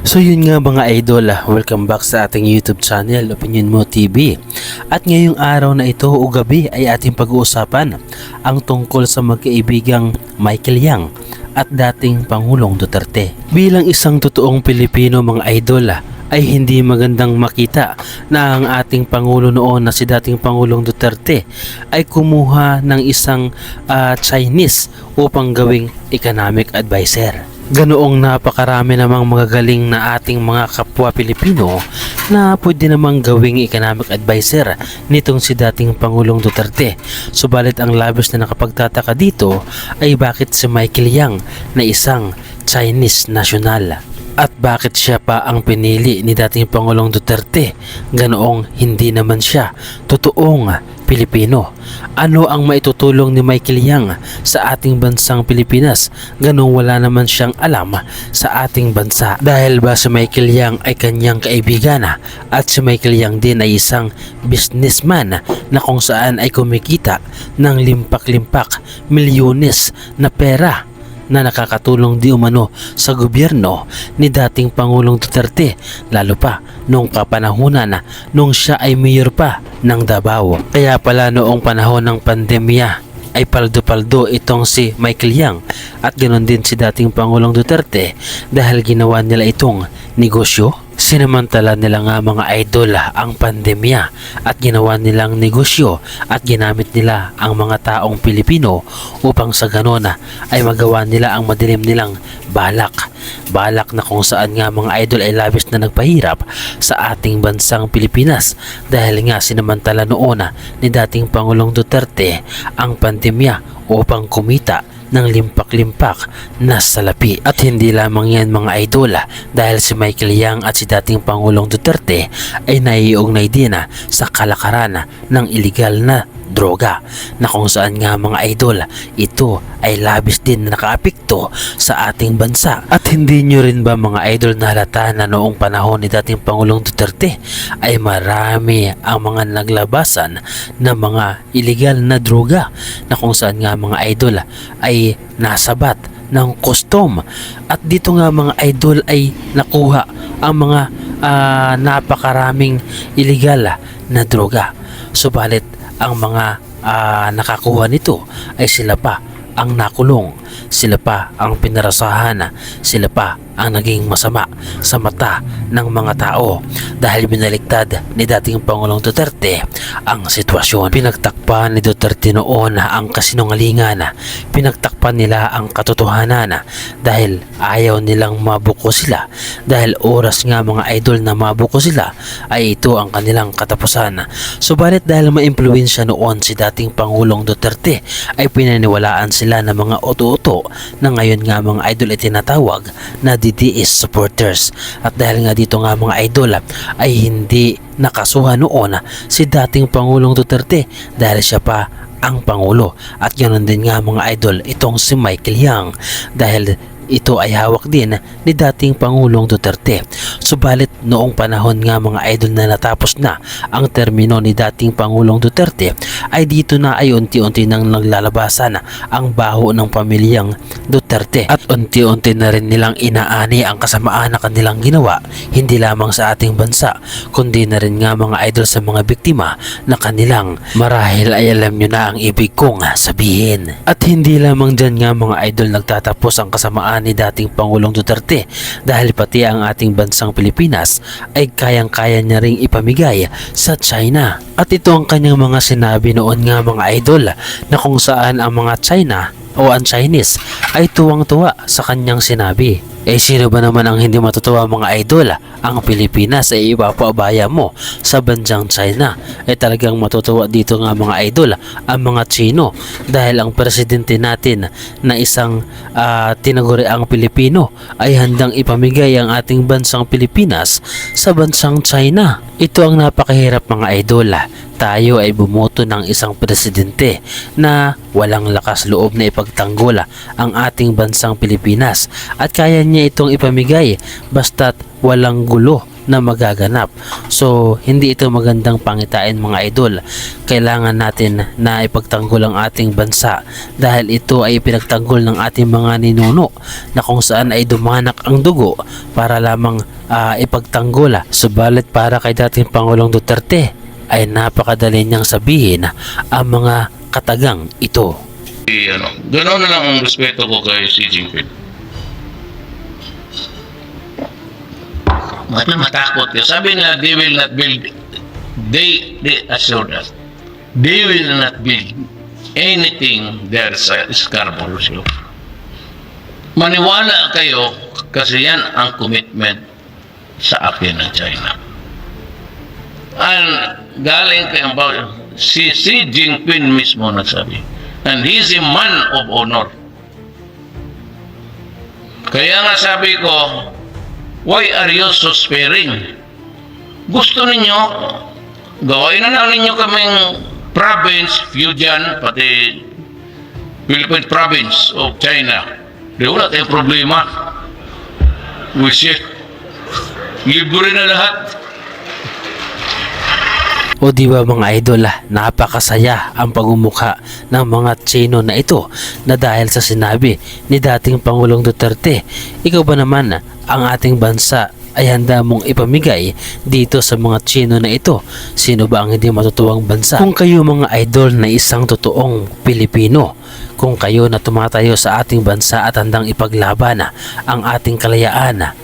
So yun nga mga idol, welcome back sa ating YouTube channel, Opinion Mo TV. At ngayong araw na ito o gabi ay ating pag-uusapan ang tungkol sa magkaibigang Michael Yang at dating Pangulong Duterte. Bilang isang totoong Pilipino mga idol, ay hindi magandang makita na ang ating Pangulo noon na si dating Pangulong Duterte ay kumuha ng isang Chinese upang gawing economic advisor. Ganoong napakarami namang magagaling na ating mga kapwa Pilipino na pwede namang gawing economic advisor nitong si dating Pangulong Duterte. Subalit ang labis na nakapagtataka dito ay bakit si Michael Yang na isang Chinese national. At bakit siya pa ang pinili ni dating Pangulong Duterte? Ganoong hindi naman siya totoong Pilipino. Ano ang maitutulong ni Michael Yang sa ating bansang Pilipinas? Ganong wala naman siyang alam sa ating bansa. Dahil ba si Michael Yang ay kanyang kaibigan at si Michael Yang din ay isang businessman na kung saan ay kumikita ng limpak-limpak milyones na pera na nakakatulong di umano sa gobyerno ni dating Pangulong Duterte, lalo pa noong kapanahunan nung siya ay mayor pa ng Davao. Kaya pala noong panahon ng pandemya ay paldo-paldo itong si Michael Yang at ganoon din si dating Pangulong Duterte dahil ginawa nila itong negosyo. Sinamantala nila nga mga idol ang pandemya at ginawa nilang negosyo at ginamit nila ang mga taong Pilipino upang sa ganon ay magawa nila ang madilim nilang balak. Balak na kung saan nga mga idol ay labis na nagpahirap sa ating bansang Pilipinas dahil nga sinamantala noon ni dating Pangulong Duterte ang pandemya upang kumita ng limpak-limpak na salapi. At hindi lamang yan mga idol dahil si Michael Yang at si dating Pangulong Duterte ay naiugnay din sa kalakaran ng illegal na droga na kung saan nga mga idol ito ay labis din na nakaapekto sa ating bansa. At hindi nyo rin ba mga idol nahalata na noong panahon ni dating Pangulong Duterte ay marami ang mga naglabasan na mga illegal na droga na kung saan nga mga idol ay nasabat ng custom at dito nga mga idol ay nakuha ang mga napakaraming illegal na droga. Subalit ang mga nakakuha nito ay sila pa ang nakulong, sila pa ang pinarasahan, sila pa ang naging masama sa mata ng mga tao dahil binaliktad ni dating Pangulong Duterte ang sitwasyon. Pinagtakpan ni Duterte noon ang kasinungalingan, pinagtakpan nila ang katotohanan dahil ayaw nilang mabuko sila, dahil oras nga mga idol na mabuko sila ay ito ang kanilang katapusan. Subalit dahil maimpluwensya noon si dating Pangulong Duterte ay pinaniwalaan sila ng mga oto-oto na ngayon nga mga idol ay tinatawag na DDS supporters. At dahil nga dito nga mga idol ay hindi nakasuhan noon si dating Pangulong Duterte dahil siya pa ang Pangulo. At ganoon din nga mga idol itong si Michael Yang dahil ito ay hawak din ni dating Pangulong Duterte. Subalit noong panahon nga mga idol na natapos na ang termino ni dating Pangulong Duterte ay dito na ay unti-unti nang naglalabasan ang baho ng pamilyang Duterte at unti-unti na rin nilang inaani ang kasamaan na kanilang ginawa hindi lamang sa ating bansa kundi na rin nga mga idol sa mga biktima na kanilang marahil ay alam nyo na ang ibig kong sabihin. At hindi lamang dyan nga mga idol nagtatapos ang kasamaan ni dating Pangulong Duterte dahil pati ang ating bansang Pilipinas ay kayang-kaya niya ring ipamigay sa China. At ito ang kanyang mga sinabi noon nga mga idol na kung saan ang mga China o ang Chinese ay tuwang-tuwa sa kanyang sinabi. Sino ba naman ang hindi matutuwa mga idol? Ang Pilipinas ay ipapaabaya mo sa bansang China. Talagang matutuwa dito nga mga idol ang mga Chino dahil ang presidente natin na isang tinaguri ang Pilipino ay handang ipamigay ang ating bansang Pilipinas sa bansang China. Ito ang napakahirap mga idol. Tayo ay bumoto ng isang presidente na walang lakas loob na ipagtanggol ang ating bansang Pilipinas at kaya niya itong ipamigay basta't walang gulo na magaganap. So hindi ito magandang pangitain mga idol. Kailangan natin na ipagtanggol ang ating bansa dahil ito ay pinagtanggol ng ating mga ninuno na kung saan ay dumanak ang dugo para lamang ipagtanggol. Subalit para kay dating Pangulong Duterte ay napakadali niyang sabihin ang mga katagang ito. Ganoon na lang ang respeto ko kay Xi Jinping. Matakot ka. Sabi nga, they will not build, they assured us, they will not build anything there sa Scarborough Show. Maniwala kayo kasi yan ang commitment sa akin ng China. And galing kay si Xi Jinping mismo nagsabi. And he's a man of honor. Kaya nga sabi ko, why are you so sparing? Gusto ninyo, gawain na lang ninyo kaming province, Fujian, pati Philippine province of China. Di wala tayong problema. We share. Libre na lahat. O di ba mga idol, napakasaya ang pagmumukha ng mga Chino na ito na dahil sa sinabi ni dating Pangulong Duterte. Ikaw ba naman ang ating bansa ay handa mong ipamigay dito sa mga Chino na ito? Sino ba ang hindi matutuwang bansa? Kung kayo mga idol na isang totoong Pilipino, kung kayo na tumatayo sa ating bansa at handang ipaglaban ang ating kalayaan,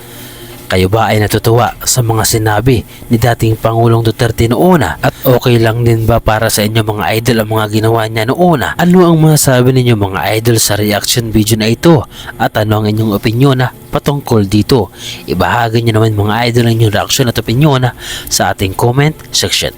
kayo ba ay natutuwa sa mga sinabi ni dating Pangulong Duterte noon? At okay lang din ba para sa inyo mga idol ang mga ginawa niya noon? Ano ang masasabi ninyo mga idol sa reaction video na ito? At ano ang inyong opinyon patungkol dito? Ibahagi niyo naman mga idol ang inyong reaction at opinyon sa ating comment section.